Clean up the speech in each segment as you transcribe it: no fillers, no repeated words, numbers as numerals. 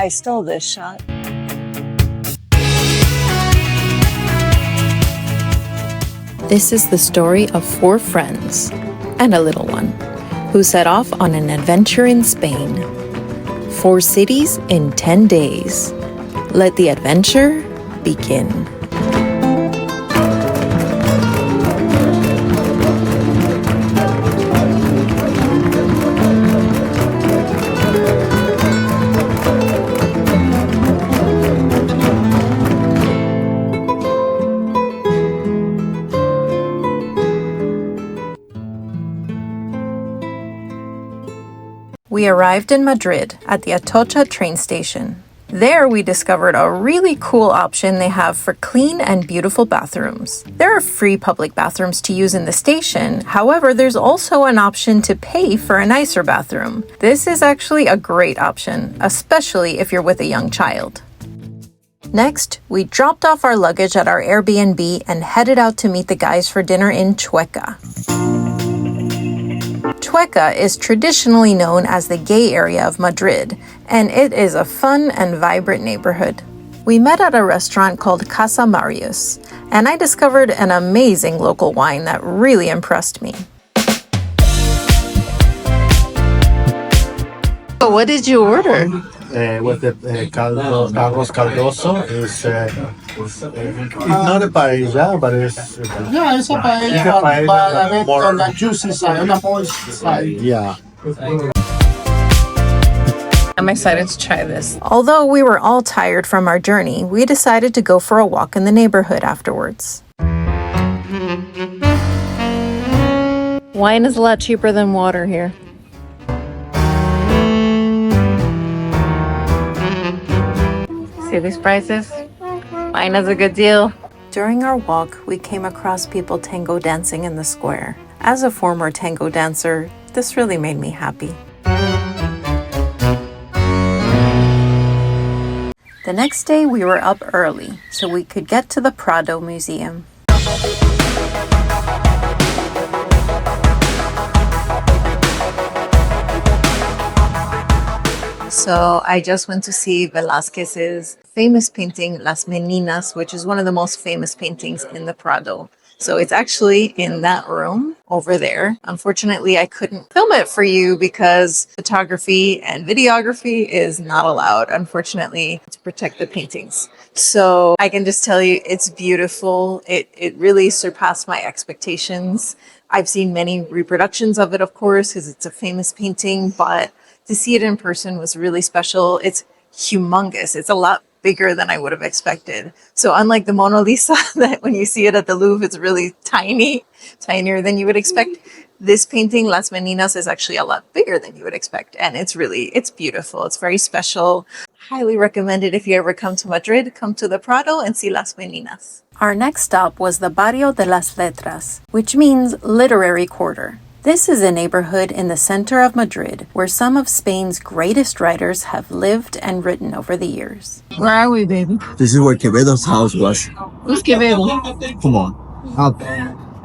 I stole this shot. This is the story of 4 friends and a little one who set off on an adventure in Spain. 4 cities in 10 days. Let the adventure begin. We arrived in Madrid at the Atocha train station. There we discovered a really cool option they have for clean and beautiful bathrooms. There are free public bathrooms to use in the station. However, there's also an option to pay for a nicer bathroom. This is actually a great option, especially if you're with a young child. Next, we dropped off our luggage at our Airbnb and headed out to meet the guys for dinner in Chueca. Chueca is traditionally known as the gay area of Madrid, and it is a fun and vibrant neighborhood. We met at a restaurant called Casa Marius, and I discovered an amazing local wine that really impressed me. So what did you order? With the Carlos Caldoso is it's not a paella, but it's Yeah, it's a paella, but on the juicy side, on the moist side. yeah. I'm excited to try this. Although we were all tired from our journey, we decided to go for a walk in the neighborhood afterwards. Wine is a lot cheaper than water here. See these prices? Wine is a good deal. During our walk, we came across people tango dancing in the square. As a former tango dancer, this really made me happy. The next day, we were up early, so we could get to the Prado Museum. So I just went to see Velázquez's famous painting, Las Meninas, which is one of the most famous paintings in the Prado. So it's actually in that room over there. Unfortunately, I couldn't film it for you because photography and videography is not allowed, unfortunately, to protect the paintings. So I can just tell you it's beautiful. It really surpassed my expectations. I've seen many reproductions of it, of course, because it's a famous painting, but to see it in person was really special. It's humongous. It's a lot bigger than I would have expected. So unlike the Mona Lisa, that when you see it at the Louvre, it's really tiny, tinier than you would expect. This painting, Las Meninas, is actually a lot bigger than you would expect. And it's beautiful. It's very special. Highly recommended if you ever come to Madrid, come to the Prado and see Las Meninas. Our next stop was the Barrio de las Letras, which means literary quarter. This is a neighborhood in the center of Madrid where some of Spain's greatest writers have lived and written over the years. Where are we, baby? This is where Quevedo's house was. Who's Quevedo? Come on. Up.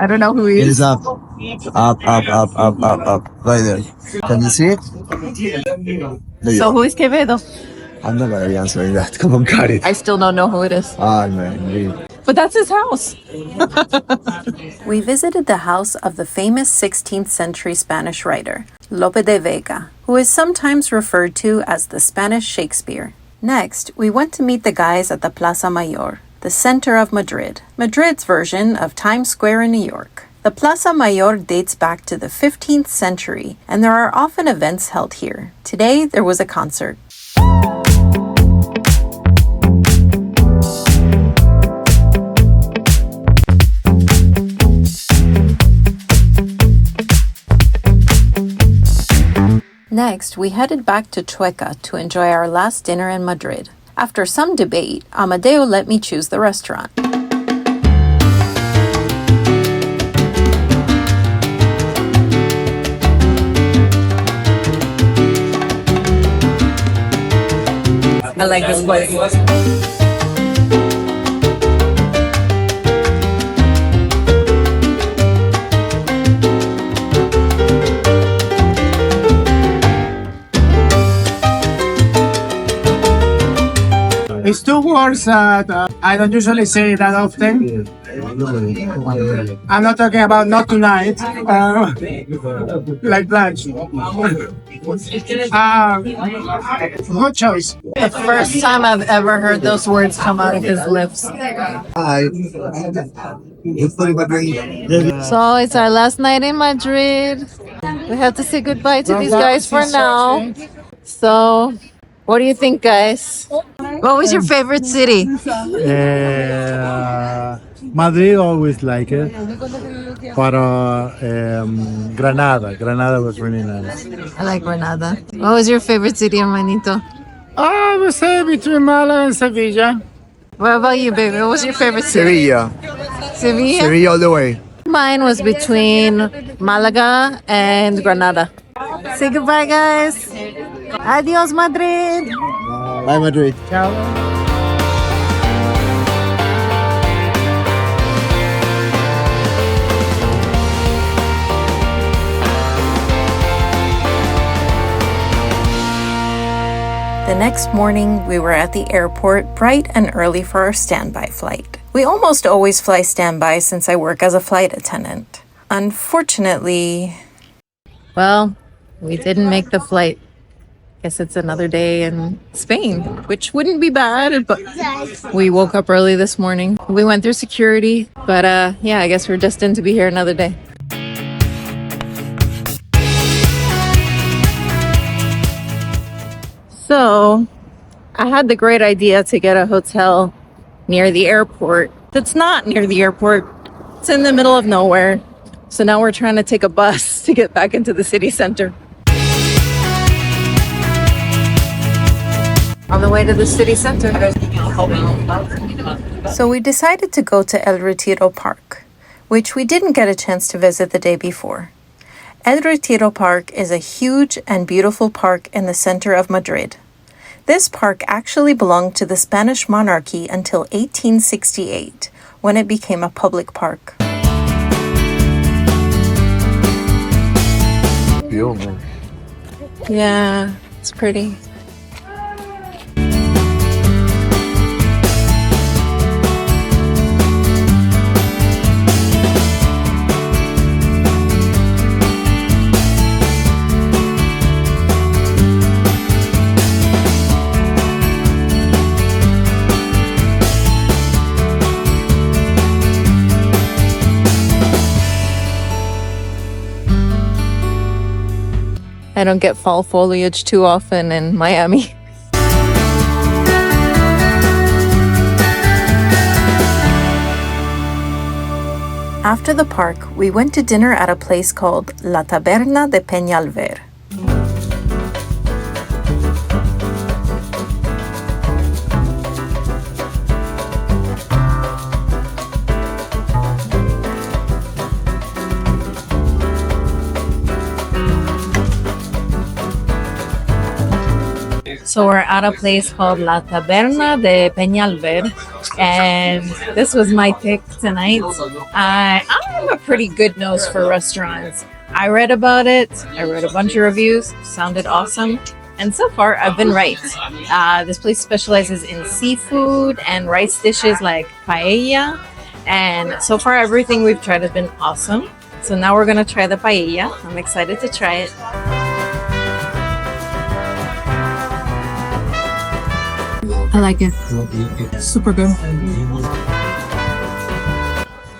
I don't know who he It is. is up. Up. Right there. Can you see it? There you So go. who is Quevedo? I'm not going to be answering that. Come on, got it. I still don't know who it is. Ah, man. Really. But that's his house. We visited the house of the famous 16th century Spanish writer, Lope de Vega, who is sometimes referred to as the Spanish Shakespeare. Next, we went to meet the guys at the Plaza Mayor, the center of Madrid, Madrid's version of Times Square in New York. The Plaza Mayor dates back to the 15th century, and there are often events held here. Today, there was a concert. Next, we headed back to Chueca to enjoy our last dinner in Madrid. After some debate, Amadeo let me choose the restaurant. I like this place. It's two words that I don't usually say that often. I'm not talking about not tonight, like lunch. Good choice. The first time I've ever heard those words come out of his lips. Hi. So it's our last night in Madrid. We have to say goodbye to these guys for now. So, what do you think, guys? What was your favorite city? Madrid always like it, but Granada was really nice. I like Granada. What was your favorite city, hermanito? I would say between Malaga and Sevilla. What about you, baby? What was your favorite city? Sevilla. Sevilla? Sevilla all the way. Mine was between Malaga and Granada. Say goodbye, guys. Adios, Madrid. Bye, Madrid. The next morning, we were at the airport bright and early for our standby flight. We almost always fly standby since I work as a flight attendant. Unfortunately, well, we didn't make the flight. Guess it's another day in Spain, which wouldn't be bad, but we woke up early this morning. We went through security, but yeah, I guess we're destined to be here another day. So, I had the great idea to get a hotel near the airport. It's not near the airport. It's in the middle of nowhere. So now we're trying to take a bus to get back into the city center. On the way to the city center. So we decided to go to El Retiro Park, which we didn't get a chance to visit the day before. El Retiro Park is a huge and beautiful park in the center of Madrid. This park actually belonged to the Spanish monarchy until 1868, when it became a public park. Beautiful. Yeah, it's pretty. I don't get fall foliage too often in Miami. After the park, we went to dinner at a place called La Taberna de Peñalver. So we're at a place called La Taberna de Peñalver, and this was my pick tonight. I have a pretty good nose for restaurants. I read about it. I read a bunch of reviews. Sounded awesome. And so far, I've been right. This place specializes in seafood and rice dishes like paella. And so far, everything we've tried has been awesome. So now we're going to try the paella. I'm excited to try it. I like it. Super good.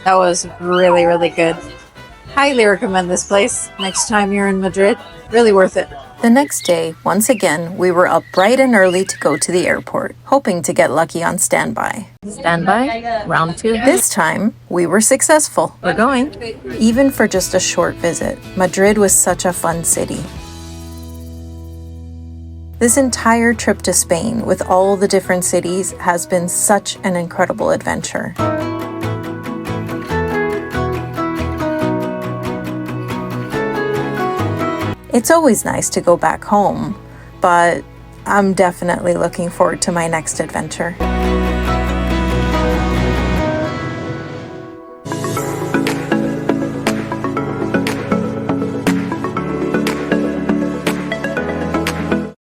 That was really, really good. Highly recommend this place next time you're in Madrid. Really worth it. The next day, once again, we were up bright and early to go to the airport, hoping to get lucky on standby. Standby? Round 2. This time, we were successful. We're going. Even for just a short visit, Madrid was such a fun city. This entire trip to Spain with all the different cities has been such an incredible adventure. It's always nice to go back home, but I'm definitely looking forward to my next adventure.